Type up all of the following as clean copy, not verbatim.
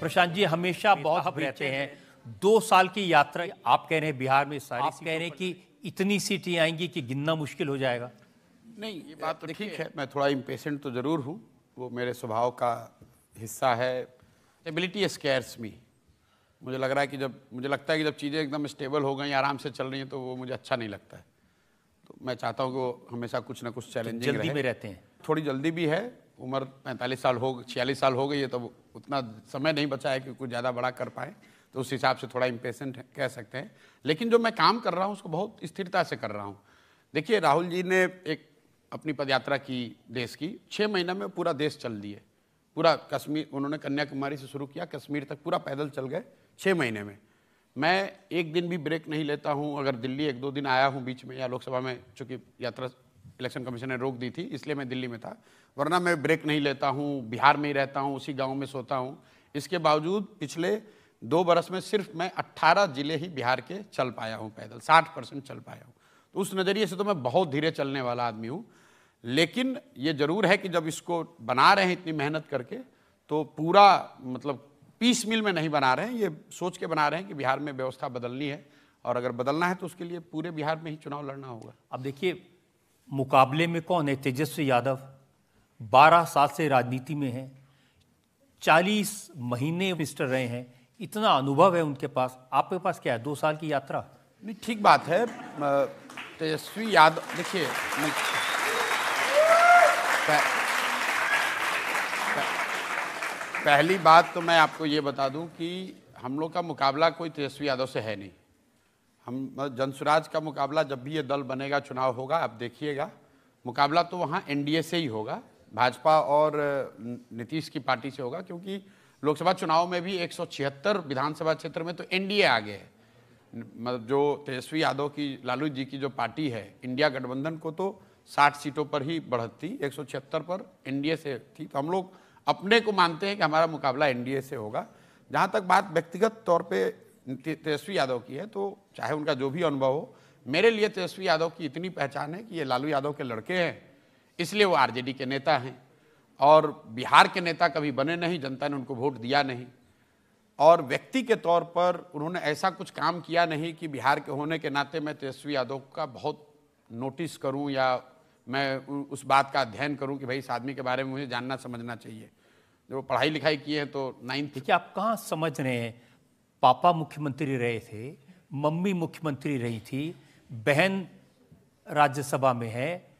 प्रशांत जी हमेशा बहुत रहते हैं 2 साल की यात्रा आप कह रहे हैं बिहार में सारी आप कह रहे हैं कि इतनी सीटें आएंगी कि गिनना मुश्किल हो जाएगा। नहीं, ये बात तो ठीक है, मैं थोड़ा इम्पेशेंट तो ज़रूर हूँ, वो मेरे स्वभाव का हिस्सा है। स्टेबिलिटी स्कैर्स मी। मुझे लग रहा है कि मुझे लगता है कि जब चीज़ें एकदम स्टेबल हो गई, आराम से चल रही हैं, तो वो मुझे अच्छा नहीं लगता है। तो मैं चाहता हूँ कि वो हमेशा कुछ ना कुछ चैलेंजिंग रहे। जल्दी में रहते हैं, थोड़ी जल्दी भी है, उम्र 45 साल हो 46 साल हो गई है, तो उतना समय नहीं बचा है कि कुछ ज़्यादा बड़ा कर पाए, तो उस हिसाब से थोड़ा इम्पेशेंट कह सकते हैं। लेकिन जो मैं काम कर रहा हूँ उसको बहुत स्थिरता से कर रहा हूँ। देखिए, राहुल जी ने एक अपनी पदयात्रा की देश की, 6 महीने में पूरा देश चल दिए, पूरा कश्मीर, उन्होंने कन्याकुमारी से शुरू किया, कश्मीर तक पूरा पैदल चल गए 6 महीने में। मैं एक दिन भी ब्रेक नहीं लेता हूँ। अगर दिल्ली 1-2 दिन आया हूँ बीच में, या लोकसभा में चूँकि यात्रा इलेक्शन कमीशन ने रोक दी थी इसलिए मैं दिल्ली में था, वरना मैं ब्रेक नहीं लेता हूँ, बिहार में ही रहता हूँ, उसी गांव में सोता हूँ। इसके बावजूद पिछले 2 बरस में सिर्फ मैं 18 जिले ही बिहार के चल पाया हूँ पैदल, 60% चल पाया हूँ। तो उस नज़रिए से तो मैं बहुत धीरे चलने वाला आदमी हूँ। लेकिन ये ज़रूर है कि जब इसको बना रहे हैं इतनी मेहनत करके, तो पूरा मतलब पीस मिल में नहीं बना रहे हैं, ये सोच के बना रहे हैं कि बिहार में व्यवस्था बदलनी है, और अगर बदलना है तो उसके लिए पूरे बिहार में ही चुनाव लड़ना होगा। अब देखिए मुकाबले में कौन है, तेजस्वी यादव 12 साल से राजनीति में हैं, 40 महीने मिनिस्टर रहे हैं, इतना अनुभव है उनके पास। आपके पास क्या है, 2 साल की यात्रा? नहीं, ठीक बात है। तेजस्वी यादव, देखिए पहली बात तो मैं आपको ये बता दूं कि हम लोग का मुकाबला कोई तेजस्वी यादव से है नहीं। हम जनसुराज का मुकाबला, जब भी ये दल बनेगा, चुनाव होगा, आप देखिएगा, मुकाबला तो वहाँ एनडीए से ही होगा, भाजपा और नीतीश की पार्टी से होगा, क्योंकि लोकसभा चुनाव में भी 176 विधानसभा क्षेत्र में तो एनडीए आगे है। मतलब जो तेजस्वी यादव की, लालू जी की जो पार्टी है, इंडिया गठबंधन को तो 60 सीटों पर ही बढ़त थी, 176 पर एनडीए से थी। तो हम लोग अपने को मानते हैं कि हमारा मुकाबला एनडीए से होगा। जहाँ तक बात व्यक्तिगत तौर पे तेजस्वी यादव की है, तो चाहे उनका जो भी अनुभव हो, मेरे लिए तेजस्वी यादव की इतनी पहचान है कि ये लालू यादव के लड़के हैं, इसलिए वो आरजेडी के नेता हैं, और बिहार के नेता कभी बने नहीं, जनता ने उनको वोट दिया नहीं, और व्यक्ति के तौर पर उन्होंने ऐसा कुछ काम किया नहीं कि बिहार के होने के नाते मैं तेजस्वी यादव का बहुत नोटिस करूं या मैं उस बात का अध्ययन करूं कि भाई इस आदमी के बारे में मुझे जानना समझना चाहिए। जो पढ़ाई लिखाई की है तो 9th। देखिए आप कहाँ समझ रहे हैं, पापा मुख्यमंत्री रहे थे, मम्मी मुख्यमंत्री रही थी, बहन राज्यसभा में है,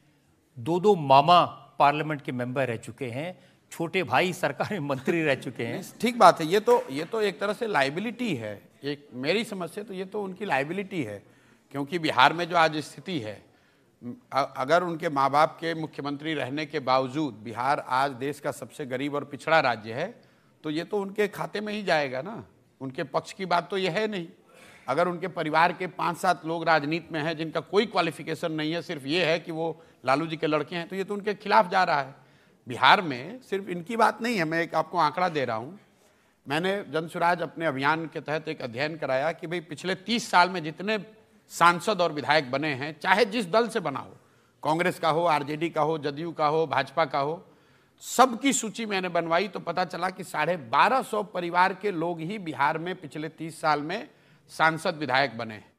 2 मामा पार्लियामेंट के मेंबर रह चुके हैं, छोटे भाई सरकार में मंत्री रह चुके हैं। ठीक बात है, ये तो एक तरह से लाइबिलिटी है। एक मेरी समझ से तो ये तो उनकी लाइबिलिटी है, क्योंकि बिहार में जो आज स्थिति है, अगर उनके माँ बाप के मुख्यमंत्री रहने के बावजूद बिहार आज देश का सबसे गरीब और पिछड़ा राज्य है, तो ये तो उनके खाते में ही जाएगा ना। उनके पक्ष की बात तो ये है नहीं। अगर उनके परिवार के 5-7 लोग राजनीति में हैं जिनका कोई क्वालिफिकेशन नहीं है, सिर्फ ये है कि वो लालू जी के लड़के हैं, तो ये तो उनके खिलाफ जा रहा है। बिहार में सिर्फ इनकी बात नहीं है, मैं एक आपको आंकड़ा दे रहा हूँ। मैंने जनसुराज अपने अभियान के तहत एक अध्ययन कराया कि भाई पिछले 30 साल में जितने सांसद और विधायक बने हैं, चाहे जिस दल से बना हो, कांग्रेस का हो, आरजेडी का हो, जदयू का हो, भाजपा का हो, सबकी सूची मैंने बनवाई, तो पता चला कि 1250 परिवार के लोग ही बिहार में पिछले 30 साल में सांसद विधायक बने हैं।